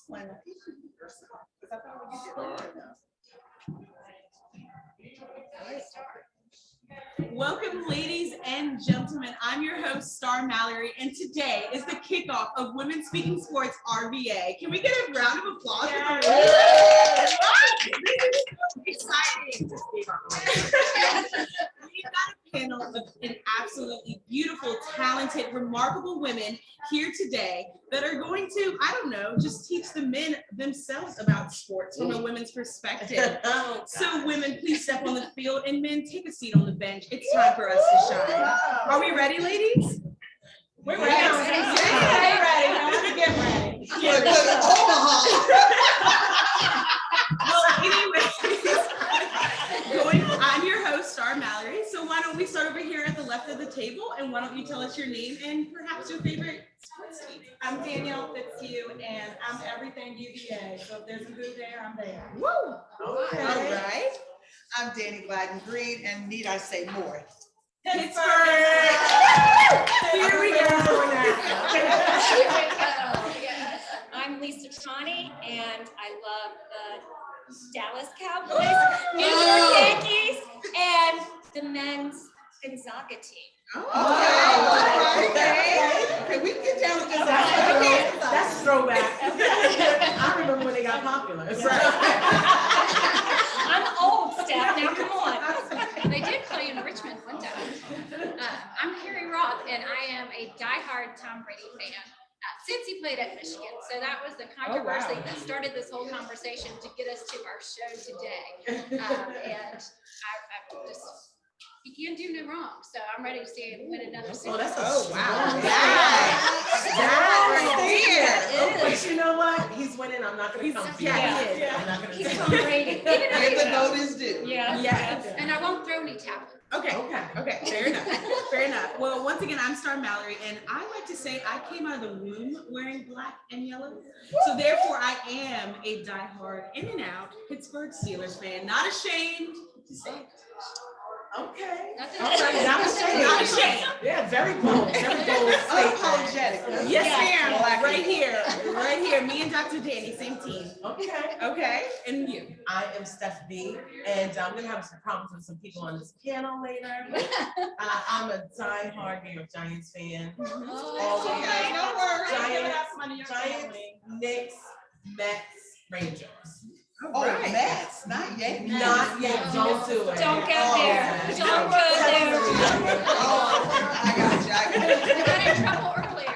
one. Yourself, because I thought you did. Welcome, ladies and gentlemen. I'm your host, Star Mallory, and today is the kickoff of Women Speaking Sports RVA. Can we get a round of applause? Yes. Exciting. We've got a panel of an absolutely beautiful, talented, remarkable women here today that are going to, I don't know, just teach the men themselves about sports from a women's perspective. So women, please step on the field, and men, take a seat on the bench. It's time for us to shine. Are we ready, ladies? We're ready. Get ready. Get ready. Well, anyways, I'm your host, Star Mallory. So why don't we start over here at the left of the table, and why don't you tell us your name and perhaps your favorite sports team? I'm Danielle Fitzhugh, and I'm everything UVA. So if there's a good there, I'm there. Woo! Okay. All right. I'm Danny Gladden Green, and need I say more? Pittsburgh! Here we go. I'm Lisa Chani, and I love the Dallas Cowboys, New York Yankees, and the men's Gonzaga team. Okay, we can get down with this. That's throwback. I remember when they got popular. I'm old, Steph. Now come on. They did play in Richmond one time. I'm Carrie Roth, and I am a diehard Tom Brady fan. Since he played at Michigan. So that was the controversy that started this whole conversation to get us to our show today. And I just, he can't do no wrong. So I'm ready to see him win another Super Bowl. Wow. But you know what? He's winning. I'm not going to come. I'm not going to. He's Tom Brady. Give the notice due. Yeah. And I won't throw any tablets. Okay. Fair enough. Fair enough. Well, once again, I'm Star Mallory, and I like to say I came out of the womb wearing black and yellow. So therefore, I am a diehard in and out Pittsburgh Steelers fan. Not ashamed to say it. Okay. Not Not ashamed. Yeah, very bold. Very bold. Unapologetic. Yes, ma'am. Right here. Me and Dr. Danny, same team. Okay. And you? I am Steph B, and I'm going to have some problems with some people on this panel later. I'm a diehard New York Giants fan. Okay, no worries. Giants, Knicks, Mets, Rangers. Right. Mets, not yet. Not yet. Don't do it. Don't go there. Don't go there. I got you. I got in trouble earlier.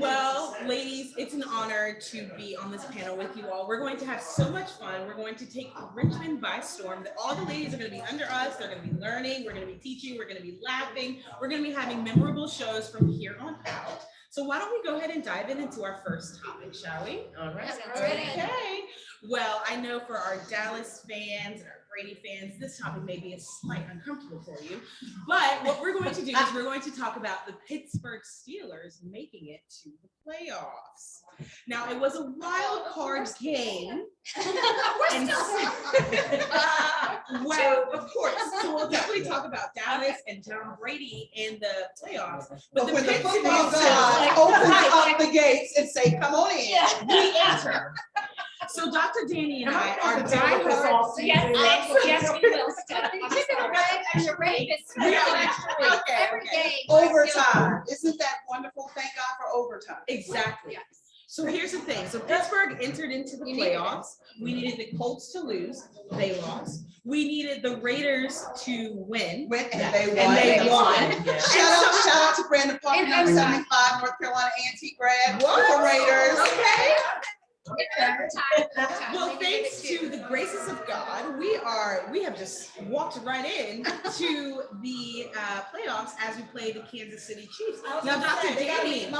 Well, ladies, it's an honor to be on this panel with you all. We're going to have so much fun. We're going to take Richmond by storm. All the ladies are going to be under us. They're going to be learning. We're going to be teaching. We're going to be laughing. We're going to be having memorable shows from here on out. So why don't we go ahead and dive into our first topic, shall we? All right. Okay. Well, I know for our Dallas fans, our Brady fans, this topic may be a slight uncomfortable for you, but what we're going to do is we're going to talk about the Pittsburgh Steelers making it to the playoffs. Now, it was a wild card game. Well, of course. So we'll definitely talk about Dallas and Tom Brady in the playoffs. But when the football god opens up the gates and say, "Come on in," we enter. So Dr. Danny and I are diehard. Yes, we will. Steph. Every game. Overtime. Isn't that wonderful? Thank God for overtime. Exactly. Yes. So here's the thing. So Pittsburgh entered into the playoffs. We needed the Colts to lose. They lost. We needed the Raiders to win. And they won. Shout out to Brandon Parker, number 75, North Carolina A&T grad. The Raiders. Okay. Well, thanks to the graces of God, we have just walked right in to the playoffs as we play the Kansas City Chiefs. Now, Dr. Danny, And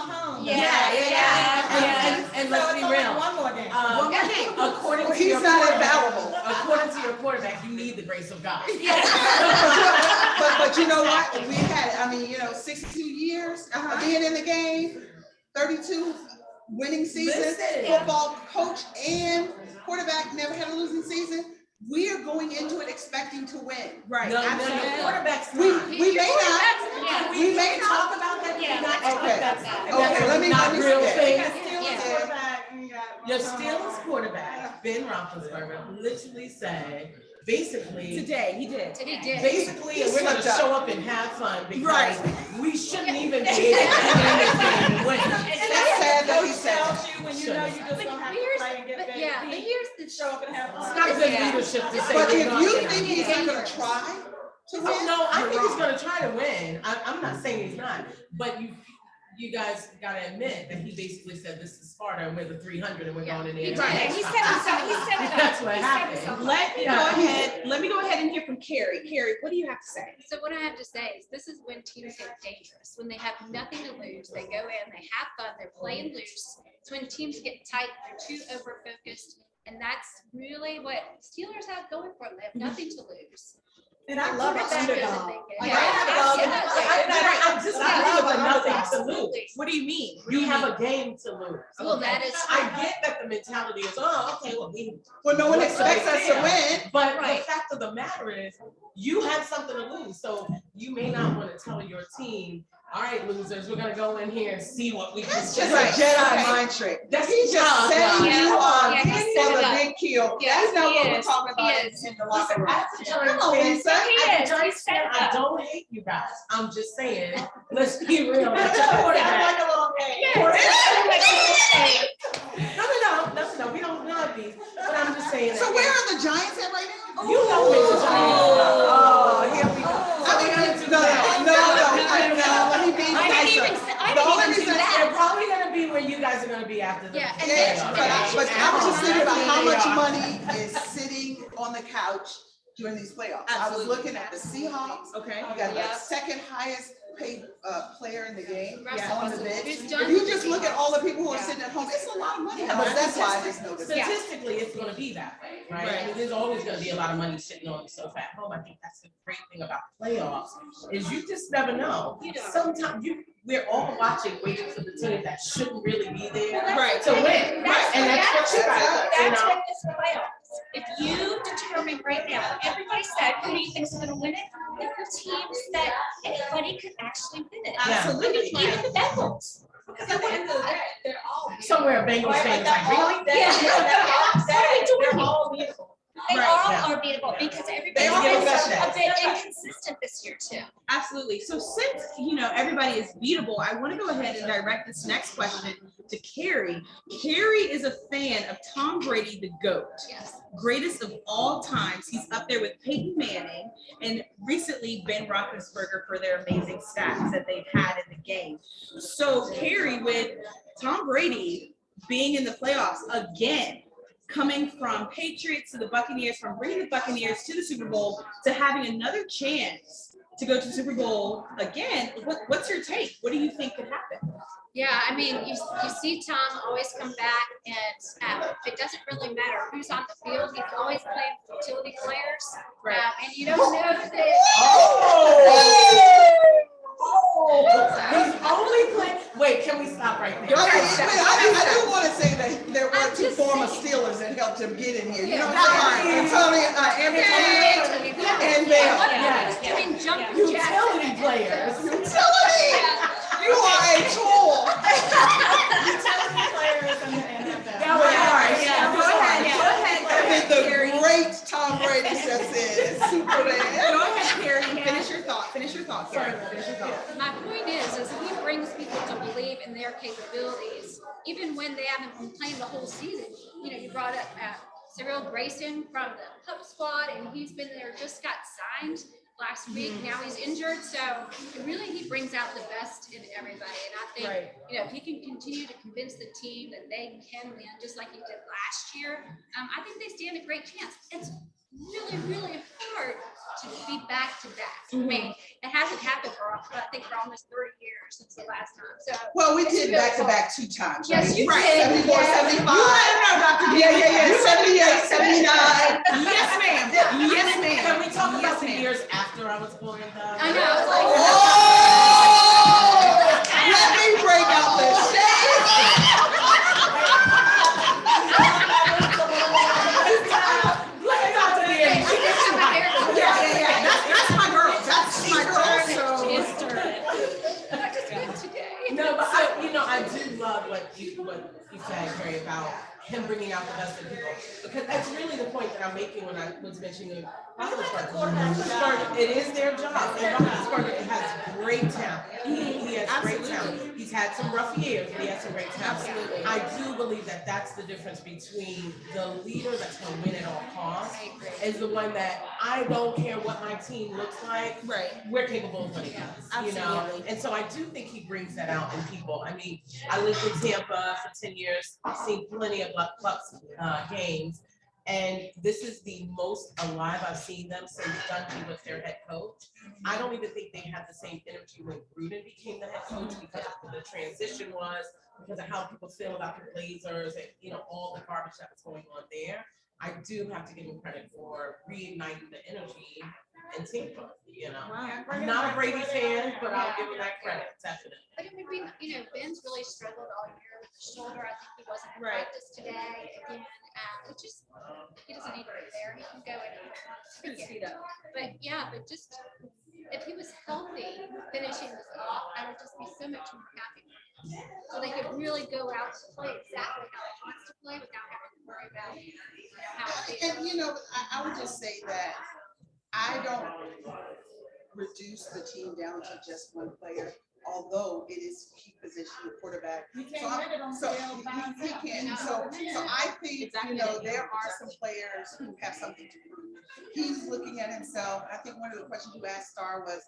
let's be real. One more game. According to your quarterback, you need the grace of God. But you know what? We had, 62 years of being in the game, 32 winning seasons, football coach and quarterback never had a losing season. We are going into it expecting to win. Right. No, quarterbacks. We may not. Yeah. We may talk about that. Yeah. Not talk about that. Okay. Let me real things. Your Steelers quarterback, Ben Roethlisberger, literally said, basically, Today, he did. He did. basically, we're gonna show up and have fun because Right. we shouldn't even be able to play this game and win. That's sad that he said that. you when you know you just gonna have to Here's, play and get but paid. yeah, but here's the Show up and have It's fun. not good Yeah. leadership to say. But we're if not you gonna- think he's not gonna try to Oh, win, no, I you're think he's wrong. gonna try to win. I'm not saying he's not, but you guys gotta admit that he basically said this is Sparta and we're the 300 and we're going in there. Right. And he set himself, he set it up. That's what He set happened. himself up. Let me go ahead and hear from Carrie. Carrie, what do you have to say? So what I have to say is this is when teams get dangerous, when they have nothing to lose, they go in, they have fun, they're playing loose. It's when teams get tight, they're too over focused, and that's really what Steelers have going for them. They have nothing to lose. And I love an Quarterback doesn't underdog. think it. Like, Yeah, I'm just I not love but an nothing underdog. to lose. Absolutely. What do you mean? What do You you have mean? a game to lose. Well, that is. I get that the mentality is, oh, okay, well, Well, no one expects us to win. But the Right. fact of the matter is, you have something to lose. So you may not want to tell your team, all right, losers, we're gonna go in here and see what we can That's do. just Right. a Jedi Okay. mind trick. That's He's just setting Yeah. you up Yeah, he's for set the it up. big kill. Yes, That's not he what we're is. talking He about is. in the locker room. As a Giants Hello, fan, Lisa. He as a is. Giants He's set fan, it I up. don't hate you guys. I'm just saying, let's be real. It's a Sounds quarterback. like a little game. No, we don't have these, but I'm just saying. So that- where are the Giants at right now? You know where the Giants are. Oh, here we go. I mean, Let me be I didn't even, nicer. I The only didn't even do reason- They're that. probably gonna be where you guys are gonna be after the. Yeah, and Yeah, then- but I was just thinking about how much They are. money is sitting on the couch during these playoffs. I was Absolutely. looking at the Seahawks. Okay. You got the Yeah. second highest paid player in the game Russell on the Wilson, bench. who's If done you with just the look at all the people who are Yeah. sitting at home, it's a lot of money. Yeah, But but that's why I just noticed. Yeah. Statistically, it's gonna be that way, right? Right. I mean, there's always gonna be a lot of money sitting on the sofa at home. I think that's the great thing about playoffs, is you just never know. You don't. Sometimes we're all watching, waiting for the team that shouldn't really be there Right. to win. That's And that's what you guys, you That's know? what this playoffs. If you determine right now, everybody said, who do you think's gonna win it? There are teams that anybody could actually win it. Absolutely. Even the Bengals. Because at the end of the day, they're all. Somewhere Bengals fans like, really? They're all beautiful. They Right, all yeah. are beatable because They everybody's all been have a that. bit inconsistent this year too. Absolutely. So since, everybody is beatable, I want to go ahead and direct this next question to Carrie. Carrie is a fan of Tom Brady, the GOAT, Yes. greatest of all times. He's up there with Peyton Manning and recently Ben Roethlisberger for their amazing stats that they've had in the game. So Carrie, with Tom Brady being in the playoffs again, coming from Patriots to the Buccaneers, from bringing the Buccaneers to the Super Bowl to having another chance to go to the Super Bowl again, what's your take? What do you think could happen? Yeah, I mean, you see Tom always come back, and it doesn't really matter who's on the field. He's always playing for utility players, Right. and you don't know that. He's only playing, wait, can we stop right there? I do want to say that there were I'm two just former saying. Steelers that helped him get in here. You Yeah, know what I'm saying? Antonio, and Bell. Yes. I mean, jump Utility players. Utility! You are a tool. That was hard. Yeah, go ahead, Yeah. go ahead, And then Carrie. the great Tom Brady steps in, Superman. Go ahead, Carrie, and finish your thought, Carrie, finish your thought. My point is he brings people to believe in their capabilities, even when they haven't been playing the whole season. You brought up Cyril Grayson from the Pup Squad, and he's been there, just got signed last week. Now he's injured, so really he brings out the best in everybody. And I think Right. if he can continue to convince the team that they can win, just like he did last year, I think they stand a great chance. It's really, really hard to be back to back. I mean, it hasn't happened for almost 30 years since the last time. So Well, we did back to back 2 times. Yes, right? you Right. did. 74, Yes. 75. Dr. Yeah. 78, 79. Yes, ma'am. Yes, ma'am. Can we talk Yes, about the ma'am. years after I was born, though? I know. It's like, Oh! Let me break out the shade. Yeah. That's my girl. That's my girl. So. not just good today. No, but I do love what you said, Carrie, about him bringing out the best in people. Because that's really the point that I'm making when I was mentioning Roethlisberger. It is their job. And Roethlisberger has great talent. He has great talent. He's had some rough years, but he has some great talent. Absolutely. I do believe that that's the difference between the leader that's going to win at all costs is the one that I don't care what my team looks like. Right. We're capable of winning this, you know? Absolutely. And so I do think he brings that out in people. I mean, I lived in Tampa for 10 years. I've seen plenty of Bucks games. And this is the most alive I've seen them since Dungy was their head coach. I don't even think they had the same energy when Gruden became the head coach because of what the transition was, because of how people feel about the Blazers and, you know, all the garbage that was going on there. I do have to give him credit for reigniting the energy in Tampa, you know. Wow. I'm not a Brady fan, but I'll give him that credit, definitely. But it would be, you know, Ben's really struggled all year with his shoulder. I think he wasn't in Right. practice today again. It just, he doesn't need to be there. He can go and But yeah, but just if he was healthy, finishing this off, I would just be so much more happy. So they could really go out and play exactly how he wants to play without having to worry about, you know, how it feels. And you know, I would just say that I don't reduce the team down to just one player, although it is key position, the quarterback. You So can't get it on So sale by you itself. can, so I think, you know, there are some players who have something to prove. He's looking at himself. I think one of the questions you asked Star was,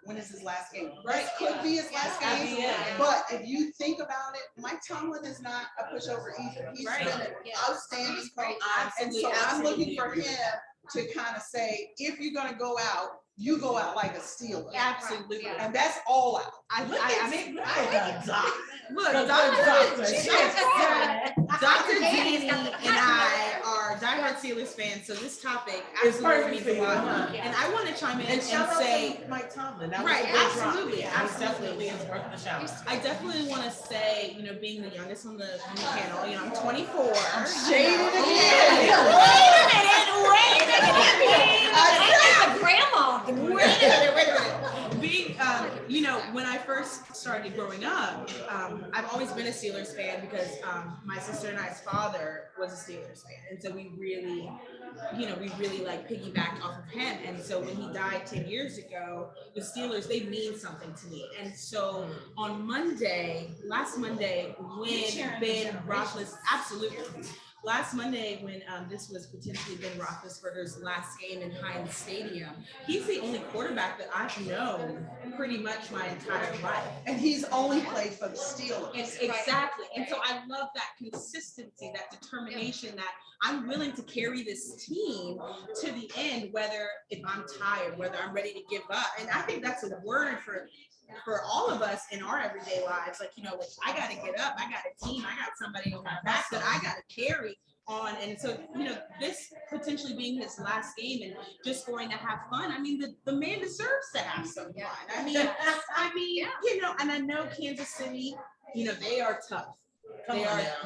when is his last game? Right. This could be his last Yeah. game, Yeah. but if you think about it, Mike Tomlin is not a pushover either. He's Right. been an Yeah. outstanding coach. And Absolutely, so I'm looking for absolutely. him to kind of say, if you're gonna go out, you go out like a Steeler. Absolutely. Yeah. And that's all out. I Look I at mean, Dr. look, The Dr. doctor. Dr. Danny's Danny got the and I are diehard Steelers fans, so this topic absolutely means a lot. And I want to chime in And and shout out say, to Mike Tomlin. That was Right, a good drop. absolutely, Yeah, absolutely. He definitely is worth the shout. I definitely want to say, you know, being the youngest on the panel, you know, I'm 24. Shaded Wait again. a minute. I'm a grandma. Wait a minute. Being, you know, when I first started growing up, I've always been a Steelers fan because my sister and I's father was a Steelers fan, and so we really like piggybacked off of him. And so when he died 10 years ago, the Steelers, they mean something to me. And so on last Monday, when Ben Roethlisberger, absolutely. Last Monday, when this was potentially Ben Roethlisberger's last game in Heinz Stadium, he's the only quarterback that I've known pretty much my entire life. And he's only played for the Steelers. Exactly. And so I love that consistency, that determination that I'm willing to carry this team to the end, whether if I'm tired, whether I'm ready to give up. And I think that's a word for all of us in our everyday lives. Like, you know, like I got to get up. I got a team. I got somebody on my back that I got to carry on. And so, you know, this potentially being his last game and just going to have fun. I mean, the man deserves to have some fun. I mean, you know, and I know Kansas City, you know, they are tough.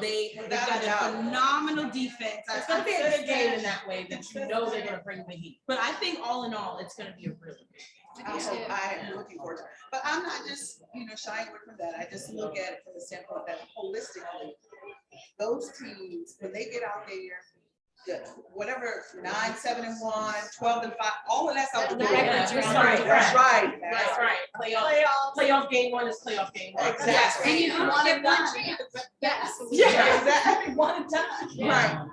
They've got a phenomenal defense. It's going to be a good game in that way that you know they're going to bring the heat. But I think all in all, it's going to be a really good game. I'm looking forward to it. But I'm not just, you know, shying away from that. I just look at it from the standpoint that holistically, those teams, when they get out there, whatever, 9-7-1, 12-5, all of that's out the door. That's right. That's right. That's right. Playoff game one is playoff game one. Exactly. And you can One get and one done. chance. Yes. Yeah, exactly. One and done. Right.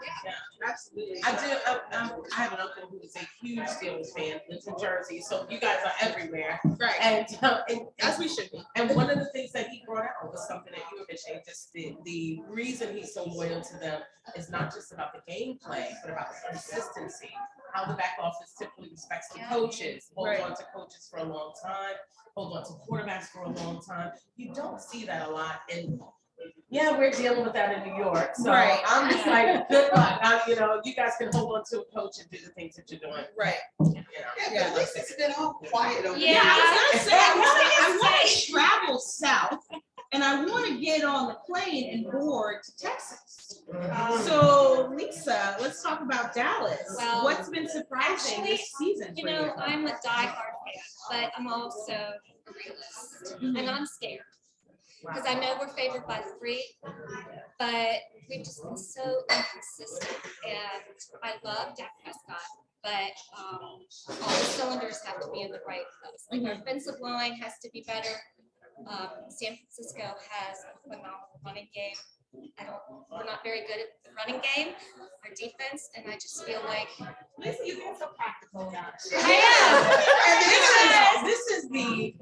Absolutely. I have an uncle who is a huge Steelers fan, lives in Jersey, so you guys are everywhere. Right. And As we should be. And one of the things that he brought out was something that you were mentioning, just the reason he's so loyal to them is not just about the gameplay, but about the consistency, how the back office typically respects the coaches, holds on to coaches for a long time, holds on to quarterbacks for a long time. You don't see that a lot. And yeah, we're dealing with that in New York. So Right. I'm just like, good luck. You know, you guys can hold on to a coach and do the things that you're doing. Right. You know. Yeah, but at least it's been all quiet over Yeah, there. I was gonna say, I want to travel south and I want to get on the plane and board to Texas. So Lisa, let's talk about Dallas. Well, What's been surprising actually, this season You for you? know, I'm a diehard fan, but I'm also a realist, and I'm scared. because I know we're favored by 3, but we've just been so inconsistent. And I love Dak Prescott, but all the cylinders have to be in the right place. Like our offensive line has to be better. San Francisco has a phenomenal running game. We're not very good at the running game, our defense, and I just feel like Lisa, you're being so practical now. I This is the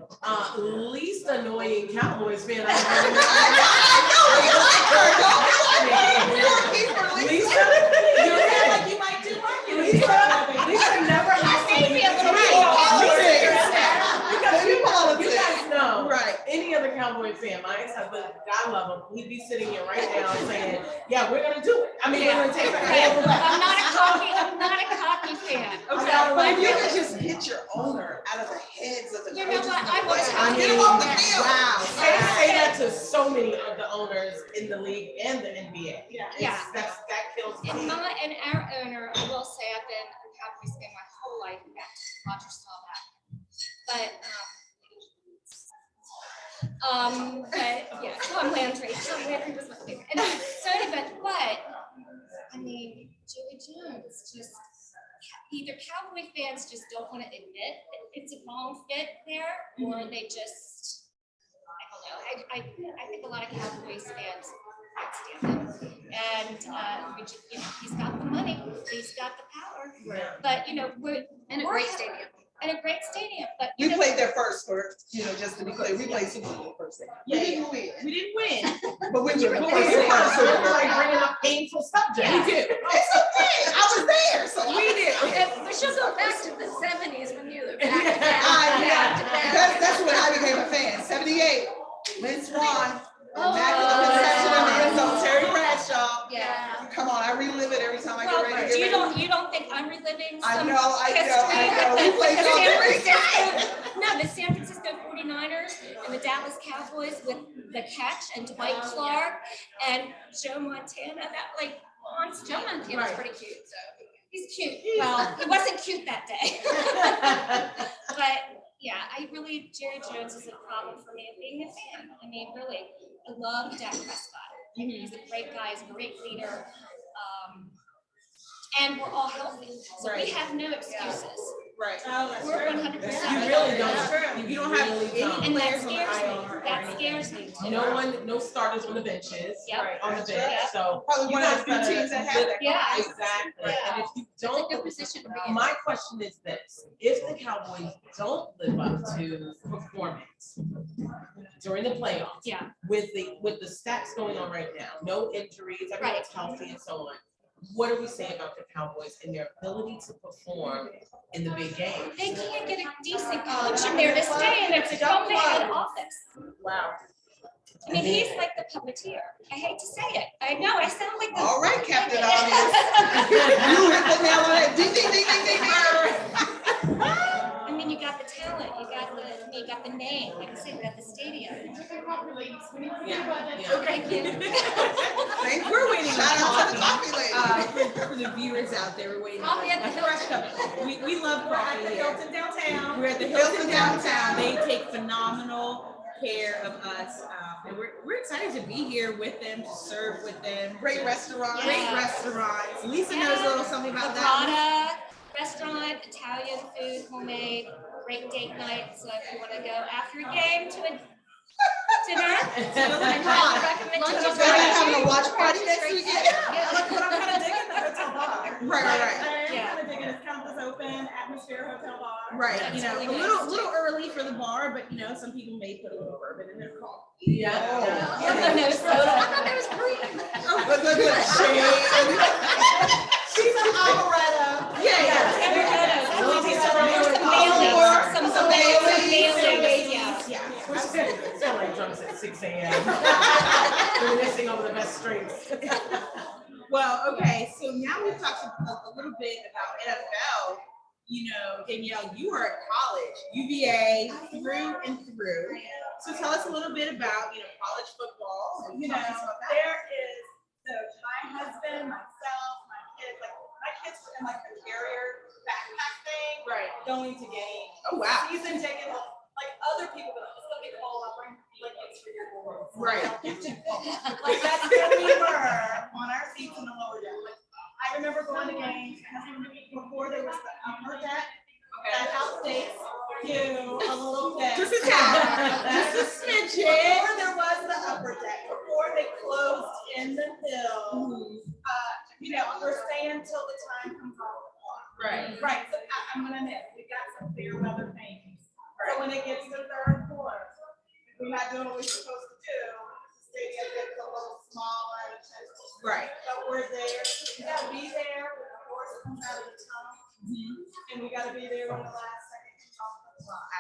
least annoying Cowboys fan I've ever. Lisa, you're like you might do marketing. Lisa never has to Maybe a little because you guys know, Right. any other Cowboy fan, my ex-husband, God love him, he'd be sitting here right now saying, yeah, we're gonna do it. I mean, we're gonna take it. I'm not a cocky fan. Okay, but if you could just get your owner out of the heads of the You know coaches what? and I the will players. tell Get you them off the that- field. Wow. Say that to so many of the owners in the league and the NBA. Yeah. Yeah. That kills me. And our owner, I will say, I've been a Cowboys fan my whole life, back to Roger Staubach. But yeah, Tom Landry was my favorite. And so anyway, but I mean, Jerry Jones just either Cowboy fans just don't want to admit that it's a wrong fit there, or they just I don't know. I think a lot of Cowboys fans can't stand him. And he's got the money, he's got the power. Right. But we're And a we're- great stadium. and a great stadium. But We played their first just to be clear, we played Super Bowl first. We Yeah, didn't win, We didn't win. but we were the We're first. like bringing up painful subjects. Yeah. We do. It's okay, I was there, so We do. We should go back to the 70s when you were Yeah. back to back. That's when I became a fan. 78, Lynn Swan, Oh. immaculate conception in the end zone, Terry Bradshaw. Yeah. Come on, I relive it every time I Well, get ready to get ready. you don't think I'm reliving I some know. history? We played The y'all San every Francisco- No, the San Francisco 49ers and the Dallas Cowboys with the catch and Dwight Clark and Joe Montana. That like Joe Montana's pretty cute, so. he's cute. Well, he wasn't cute that day. But yeah, Jerry Jones is a problem for me of being a fan. I mean, really, I love Dak Prescott. He's a great guy, he's a great leader. And we're all healthy, so we Right. have no excuses. Right. We're 100%. You really That's don't. true. You don't have really any don't. And that players on the scares IR me. or That anything. scares me too. No starters on the benches. Yep. On the bench, Yep. so. Probably you one of guys the few gotta teams that have that. Yeah. Exactly, and if you It's a don't, good position to be in. my question is this, if the Cowboys don't live up to performance during the playoffs. Yeah. With the stats going on right now, no injuries, everyone's healthy and so on. What do we say about the Cowboys and their ability to perform in the big game? They can't get a decent coach in there to stay in it to go to head office. Wow. I mean, he's like the puppeteer. I hate to say it. I know, I sound like the. All right, Captain Obvious. You hit the nail on it. Ding, ding, ding, ding, ding, ding. I mean, you got the talent, you got the name, like I said, you got the stadium. Yeah. Thank you. Thank We're waiting. Shout out to the coffee. coffee lady. For the viewers out there, we're waiting. Coffee at the Fresh Hilton. cup. We love coffee here. Hilton downtown. We're at the Hilton downtown. They take phenomenal care of us. And we're excited to be here with them, to serve with them. Great restaurant. Yeah. Great restaurants. Lisa knows a little something about that. Prada restaurant, Italian food, homemade, great date night. So if you want to go after a game to a dinner, I recommend Lunch to is They're a having a watch party next weekend. Yeah, but I'm kind of digging the hotel bar. Right. I'm Yeah. kind of digging it's kind of this open atmosphere hotel bar. Right, That's you know, really a nice. little early for the bar, but some people may put a little bourbon in their coffee. Yeah. No soda. I thought that was free. Look, shade. She's an amaretto. Some Baileys, yeah. Yeah. We're still like drunks at 6 a.m. Reminiscing over the best drinks. Well, okay, so now we've talked a little bit about NFL. Danielle, you are at college, UVA through and through. So tell us a little bit about, college football. And talk to us about that. There is, so my husband, myself, my kids were in like the carrier backpack thing, Right. going to games. Oh, wow. Season ticket, like other people, but it's gonna be cold, I'll bring blankets for your boys. Right. Like that's where we were on our seats in the lower deck. Like, I remember going to games, and before there was the upper deck, that outstates you a little bit. Just a tad, just a smidgen. Before there was the upper deck, before they closed in the hill, we're staying till the time comes on the clock. Right. Right, so I'm gonna admit, we got some fair weather things. So when it gets to the third quarter, if we're not doing what we're supposed to do, the stadium gets a little smaller. Right. But we're there, we gotta be there when the horse comes out of the tunnel. And we gotta be there when the last second comes off the clock.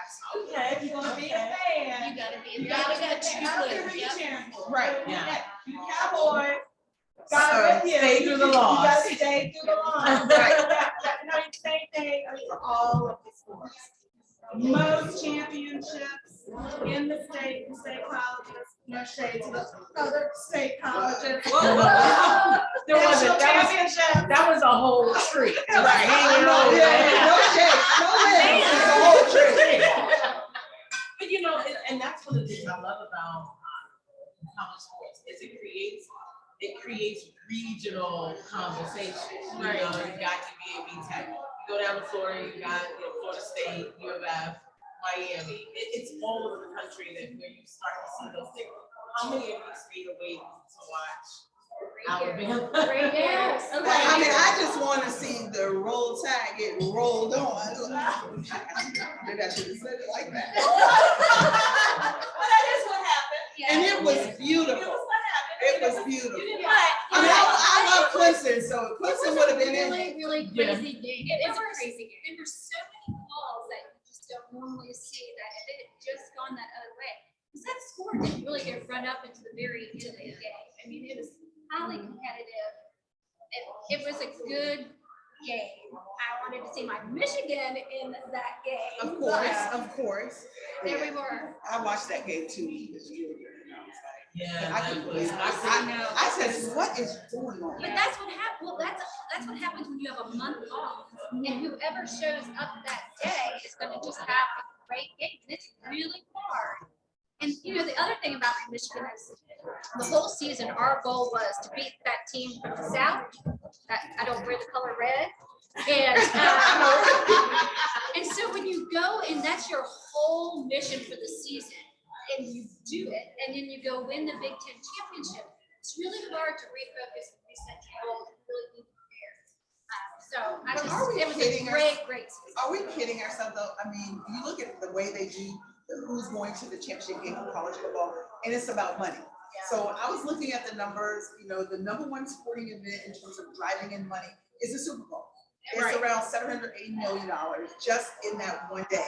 Okay, if you're gonna be a fan. You gotta be. You gotta be a fan. I don't care who you're cheering for. Right, yeah. You Cowboy. So, God with you. stay through the loss. You gotta stay through the loss. No, same thing for all of the sports. Most championships in the state colleges, no shade to the other state colleges. There wasn't, National that championship. was a whole tree. Right. Hanging No, over there. no shade, no way, it's a whole trip. But and that's one of the things I love about college sports is it creates regional conversations. Right. You got UVA, Tech. You go down to Florida, you got Florida State, U of F, Miami. It's all over the country where you start to see those things. How many of you stayed awake to watch Alabama? Yes. I mean, I just want to see the roll tide get rolled on. Maybe I should have said it like that. Well, that is what happened. And it was It beautiful. was what happened. It was beautiful. But, I mean, I love Clemson, so Clemson would have been in. Really Yeah. crazy game. It is a There were- crazy game. There were so many calls that you just don't normally see that if it had just gone that other way. Because that score didn't really get run up into the very end of the game. I mean, it was highly competitive. It was a good game. I wanted to see my Michigan in that game. Of course, of course. There we were. I watched that game too. This year, and I was like, Yeah, I that couldn't was, believe it. I I said, what is going on? But that's what happens. Well, that's what happens when you have a month off, and whoever shows up that day is going to just have a great game. And it's really hard. And the other thing about Michigan is the whole season, our goal was to beat that team from the South. I don't wear the color red. And so when you go and that's your whole mission for the season, and you do it, and then you go win the Big Ten championship, it's really hard to refocus and reset your goals and really be prepared. It was a great season. Are we kidding ourselves though? I mean, you look at the way they do who's going to the championship game for college football, and it's about money. So I was looking at the numbers, the number one sporting event in terms of driving in money is the Super Bowl. It's Right. around $780 million just in that one day.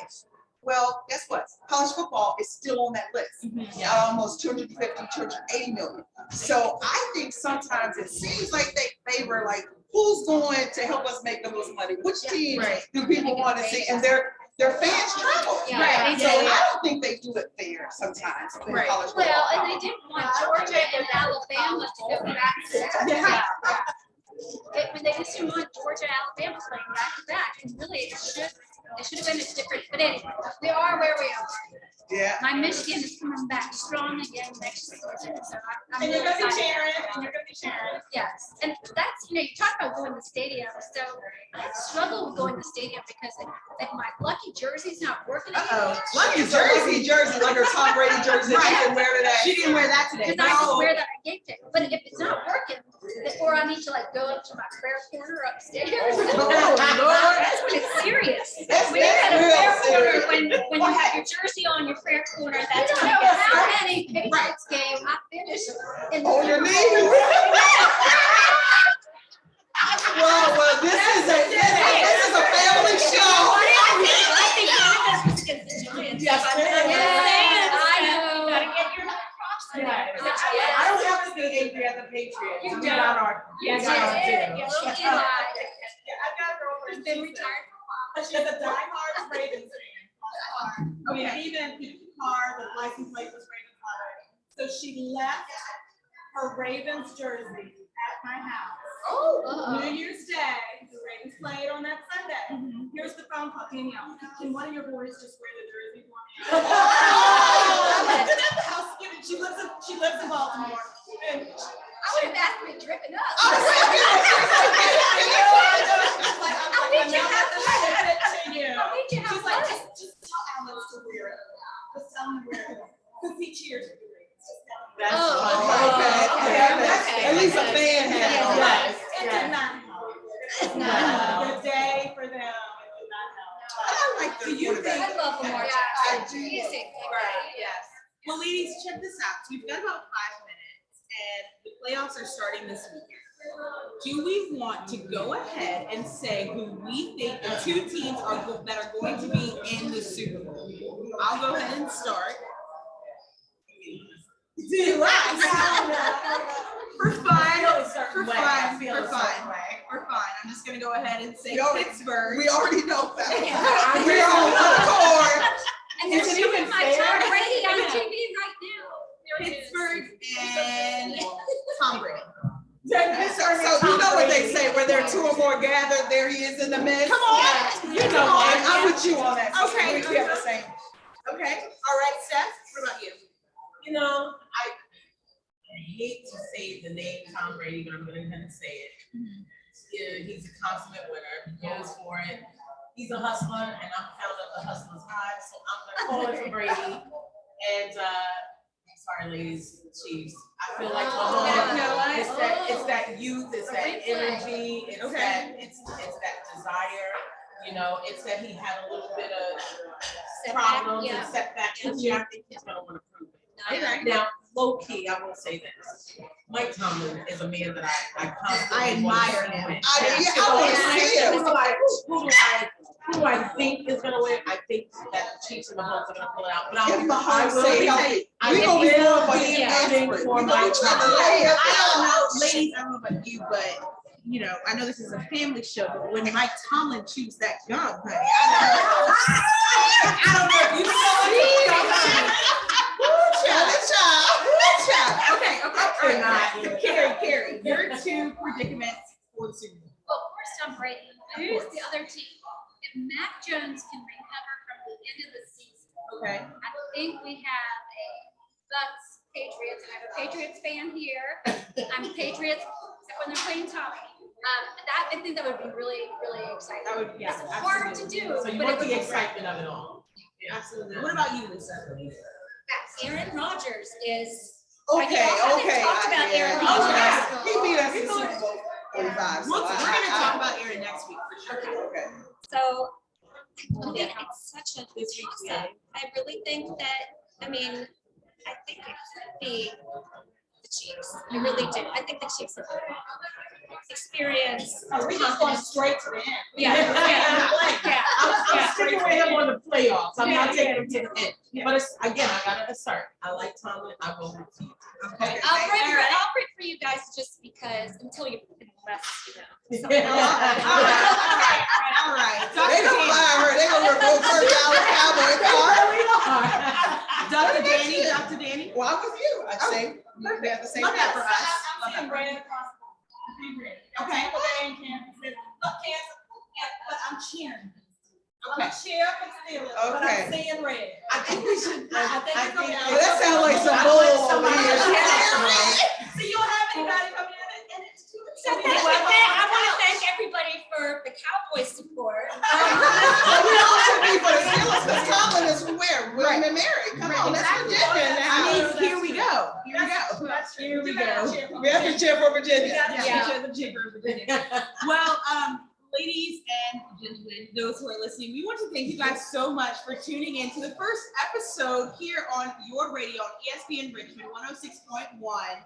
Well, guess what? College football is still on that list. Almost 250, 280 million. So I think sometimes it seems like they favor like who's going to help us make the most money? Which teams Right. do people want to see? And their fans travel. Yeah, Right. So I don't think they do it fair sometimes in Right. college football. Well, and they didn't want Georgia and Alabama to go back to back. When they just didn't want Georgia and Alabama playing back to back, and really it should have been a different, but anyway, we are where we are. Yeah. My Michigan is coming back strong again next season, so I'm And you're really gonna be excited. cheering, and you're gonna be cheering. Yes, and that's, you talk about going to the stadium, so I struggle with going to the stadium because if my lucky jersey's not working anymore. Lucky jersey, like her Tom Brady jersey. She Right. can wear today. She didn't wear that today. Because I just wear that I gave to. But if it's not working, or I need to go up to my prayer corner upstairs. That's when it's serious. That's When you're at a real prayer corner, serious. when you have your jersey on your prayer corner, that's when you know how many Patriots game I finished in the On your Super knees. Bowl. Well, this is a family show. I think one of us was against the Giants. Yes, But it I'm is. just saying, I know. You gotta get your props in there. I don't have to be angry at the Patriots. You We don't. got our. Yes, we got our you did. too. Yes, you did. Yeah, I've got a girlfriend. She's been she's a- retired for a while. She's a diehard Ravens fan. I mean, even the car, the license plate was Ravens already. So she left her Ravens jersey at my house. Oh. New Year's Day, the Ravens played on that Sunday. Here's the phone call, Danielle, can one of your boys just wear the jersey for me? How skinny, she lives in Baltimore. And I would have asked me dripping up. I'll meet you halfway. send it to you. I'll meet you She's like, halfway. just tell Alex to wear it. Just tell him to wear it. Because he cheers for the Ravens. Just tell him. That's Oh, funny. okay. At least a fan has Yeah. on. Yes, It yes. did not help. It did not Wow. help. The day for them, it did not help. I like Do the you think- quarterback. I love Lamar Yeah, Jackson. I do. He's sick. Yes. Well, ladies, check this out. So we've got about 5 minutes, and the playoffs are starting this weekend. Do we want to go ahead and say who we think the 2 teams that are going to be in the Super Bowl? I'll go ahead and start. We're fine. We're fine. We're fine. We're fine. I'm just gonna go ahead and say We already- Pittsburgh. We already know that. Yeah. We're on one accord. And they're Is it showing even my fair? Tom Brady on TV right now. There it is. Pittsburgh and Tom Brady. So you know what they say, where there are 2 or more gathered, there he is in the midst. Come on. You know what? I'm with you on that. Okay. We have the same. Okay. All right, Steph. What about you? You know, I hate to say the name Tom Brady, but I'm gonna kind of say it. Yeah, he's a consummate winner. He goes for it. He's a hustler, and I'm proud of the hustler's high, so I'm gonna call it for Brady. And sorry, ladies, Chiefs. I feel like it's that youth, it's that energy, it's that desire. You know, it's that he had a little bit of problems and setbacks this year. I think he's gonna want to prove it. Okay. Now, low key, I will say this. Mike Tomlin is a man that I constantly want to admire see him. win. I want to see him. Who do I think is gonna win? I think that the Chiefs and Mahomes are gonna pull it out. But If Mahomes I will stay be- healthy, I we gonna be will going for be his rooting aspirin. for We Mike gonna be trying to Tomlin. lay up. I don't know, ladies, I don't know about you, but you know, I know this is a family show, but when Mike Tomlin chews that gum, honey, I don't know if you Okay, all right. Carrie, your 2 predicaments for the Super Bowl. Well, of course, Tom Brady. Who's the other team? If Mac Jones can recover from the end of the season, Okay. I think we have a Bucks Patriots, and I have a Patriots fan here. I'm Patriots, except when they're playing Tommy. I think that would be really, really exciting. That would, yeah. It's hard to do. So you but want it would the be excitement of it all. Absolutely. What about you, Lisa? Aaron Rodgers is. Okay, haven't talked about Aaron Rodgers. He beat us in Super Bowl 45. We're gonna talk about Aaron next week for sure. Okay. So, I mean, it's such a toss-up. I really think that, I think it could be the Chiefs. I really do. I think the Chiefs have experience. We just going straight to the end. Yeah. I'm sticking with him on the playoffs. I'm not taking him to the end. But it's, again, I gotta assert. I like Tomlin. I will root for you. Okay. I'll root for you guys just because until you less, All right. They gonna fire her. They gonna revoke her Cowboy card. Dr. Danny. Well, I'm with you. I say we have the same. Love that for us. I'm seeing red across the board. Okay. Tampa Bay and Kansas City. Look, Kansas, but I'm cheering. I'm Okay. a cheer for Steelers, but Okay. I'm seeing red. I think we should. I think it's gonna be- Well, that sounds like some bull over here. So you don't have anybody come in and it's too. So I want to thank everybody for the Cowboys support. Well, we all should be for the Steelers because Tomlin is where? William and Mary. Come on, let's Exactly. Virginia now. Here we go. Here we go. We have to cheer for Virginia. Well, ladies and gentlemen, those who are listening, we want to thank you guys so much for tuning in to the first episode here on your radio on ESPN Richmond 106.1.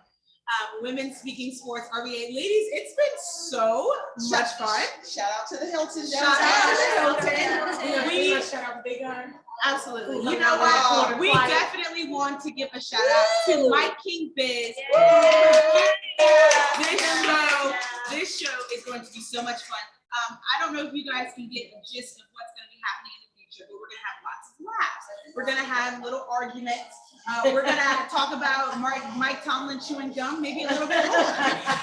Women Speaking Sports RVA. Ladies, it's been so much fun. Shout out to the Hilton. Shout out to the Hilton. We Shout out Big Iron. absolutely. Who You know knows? what? We definitely want to give a shout out to Mike King Biz. This show is going to be so much fun. I don't know if you guys can get the gist of what's going to be happening in the future, but we're going to have lots of laughs. We're going to have little arguments. We're gonna talk about Mike Tomlin chewing gum, maybe a little bit more.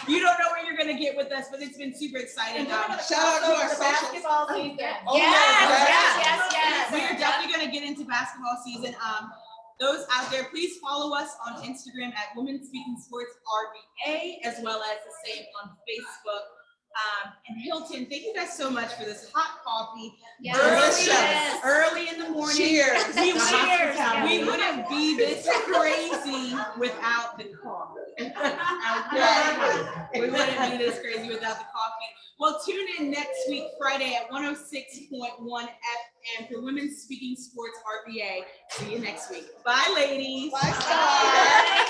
You don't know what you're gonna get with us, but it's been super exciting. Shout out to our The socials. basketball season. Oh, Yes. We are definitely gonna get into basketball season. Those out there, please follow us on Instagram at Women Speaking Sports RVA, as well as the same on Facebook. And Hilton, thank you guys so much for this hot coffee. Yes. Delicious. Early in the morning. Cheers. We wouldn't be this crazy without the coffee. Okay? We wouldn't be this crazy without the coffee. Well, tune in next week, Friday at 106.1 FM for Women Speaking Sports RVA. See you next week. Bye, ladies. Bye, Star.